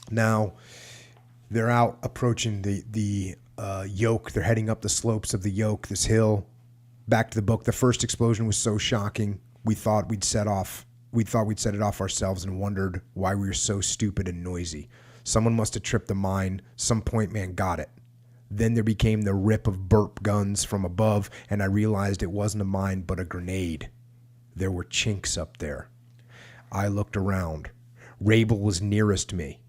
Now, they're out approaching the Yoke. They're heading up the slopes of the Yoke, this hill. Back to the book. The first explosion was so shocking. We thought we'd set it off ourselves and wondered why we were so stupid and noisy. Someone must have tripped the mine. Some point man got it. Then there became the rip of burp guns from above, and I realized it wasn't a mine but a grenade. There were chinks up there. I looked around. Rabel was nearest me.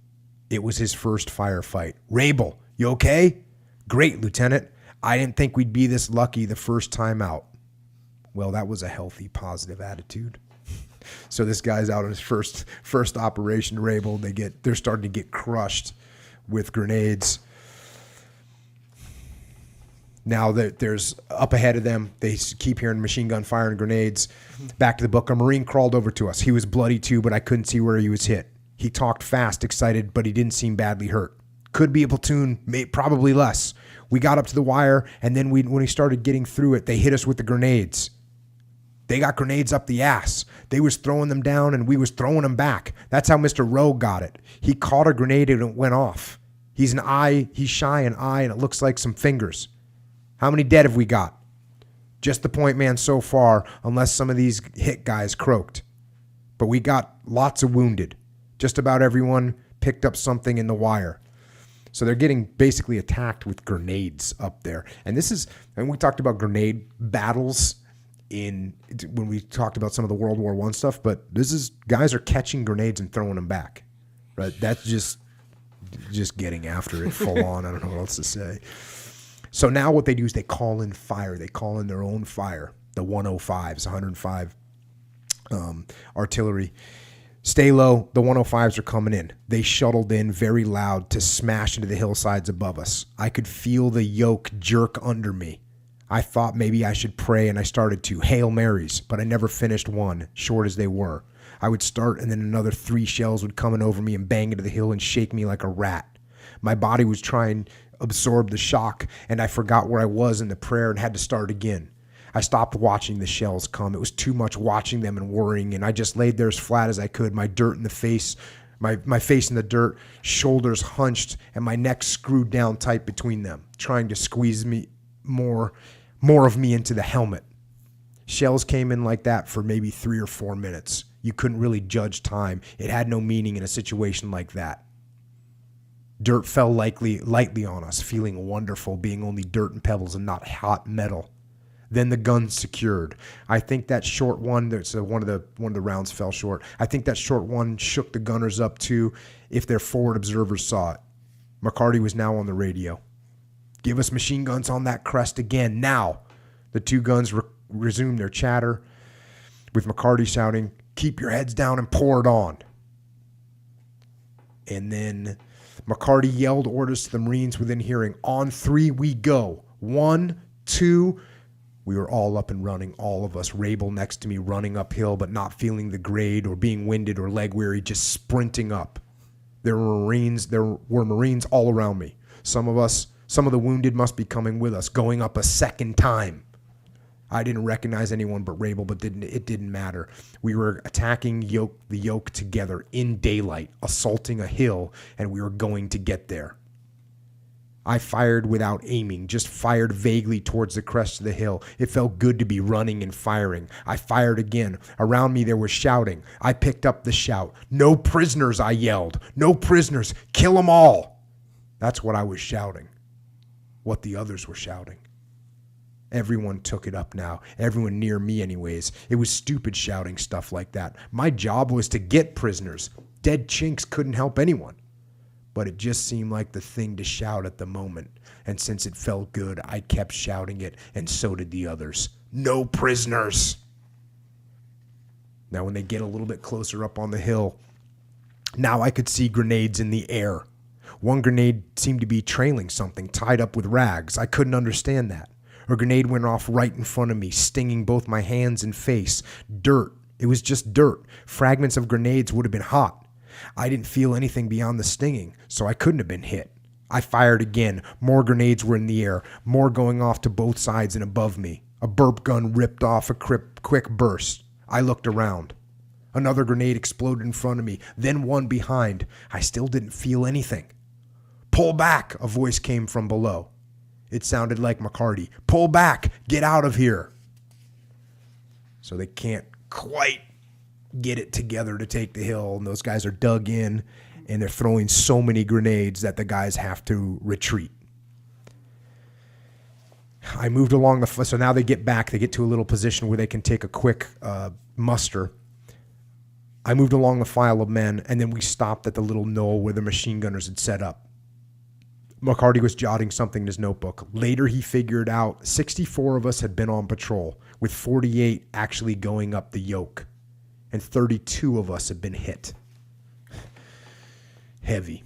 It was his first firefight. Rabel, you okay? Great, Lieutenant. I didn't think we'd be this lucky the first time out. Well, that was a healthy, positive attitude. So this guy's out on his first operation, Rabel. They're starting to get crushed with grenades. Now there's up ahead of them. They keep hearing machine gun fire and grenades. Back to the book. A Marine crawled over to us. He was bloody too, but I couldn't see where he was hit. He talked fast, excited, but he didn't seem badly hurt. Could be a platoon, probably less. We got up to the wire, and then when we started getting through it, they hit us with the grenades. They got grenades up the ass. They was throwing them down, and we was throwing them back. That's how Mr. Rowe got it. He caught a grenade, and it went off. He's shy an eye, and it looks like some fingers. How many dead have we got? Just the point man so far, unless some of these hit guys croaked. But we got lots of wounded. Just about everyone picked up something in the wire. So they're getting basically attacked with grenades up there. And we talked about grenade battles when we talked about some of the World War I stuff, but guys are catching grenades and throwing them back. Right? That's just getting after it full on. I don't know what else to say. So now what they do is they call in fire. They call in their own fire. The 105s, 105 artillery. Stay low. The 105s are coming in. They shuttled in very loud to smash into the hillsides above us. I could feel the yoke jerk under me. I thought maybe I should pray, and I started to. Hail Marys, but I never finished one, short as they were. I would start, and then another 3 shells would come in over me and bang into the hill and shake me like a rat. My body was trying to absorb the shock, and I forgot where I was in the prayer and had to start again. I stopped watching the shells come. It was too much watching them and worrying, and I just laid there as flat as I could, my dirt in the face, my face in the dirt, shoulders hunched, and my neck screwed down tight between them, trying to squeeze me more of me into the helmet. Shells came in like that for maybe 3 or 4 minutes. You couldn't really judge time. It had no meaning in a situation like that. Dirt fell lightly on us, feeling wonderful, being only dirt and pebbles and not hot metal. Then the gun secured. I think that short one, one of the rounds fell short. I think that short one shook the gunners up too, if their forward observers saw it. McCarty was now on the radio. Give us machine guns on that crest again, now. The 2 guns resumed their chatter, with McCarty shouting, keep your heads down and pour it on. And then McCarty yelled orders to the Marines within hearing. On 3 we go. 1, 2. We were all up and running, all of us. Rabel next to me running uphill, but not feeling the grade or being winded or leg weary, just sprinting up. There were Marines all around me. Some of the wounded must be coming with us, going up a second time. I didn't recognize anyone but Rabel, but it didn't matter. We were attacking the Yoke together in daylight, assaulting a hill, and we were going to get there. I fired without aiming, just fired vaguely towards the crest of the hill. It felt good to be running and firing. I fired again. Around me there was shouting. I picked up the shout. No prisoners, I yelled. No prisoners. Kill them all. That's what I was shouting. What the others were shouting. Everyone took it up now. Everyone near me anyways. It was stupid shouting stuff like that. My job was to get prisoners. Dead chinks couldn't help anyone. But it just seemed like the thing to shout at the moment. And since it felt good, I kept shouting it, and so did the others. No prisoners! Now when they get a little bit closer up on the hill, now I could see grenades in the air. One grenade seemed to be trailing something tied up with rags. I couldn't understand that. A grenade went off right in front of me, stinging both my hands and face. Dirt. It was just dirt. Fragments of grenades would have been hot. I didn't feel anything beyond the stinging, so I couldn't have been hit. I fired again. More grenades were in the air, more going off to both sides and above me. A burp gun ripped off a quick burst. I looked around. Another grenade exploded in front of me, then one behind. I still didn't feel anything. Pull back, a voice came from below. It sounded like McCarty. Pull back, get out of here. So they can't quite get it together to take the hill, and those guys are dug in, and they're throwing so many grenades that the guys have to retreat. I moved along so now they get back, they get to a little position where they can take a quick muster. I moved along the file of men, and then we stopped at the little knoll where the machine gunners had set up. McCarty was jotting something in his notebook. Later, he figured out 64 of us had been on patrol, with 48 actually going up the Yoke, and 32 of us had been hit. Heavy.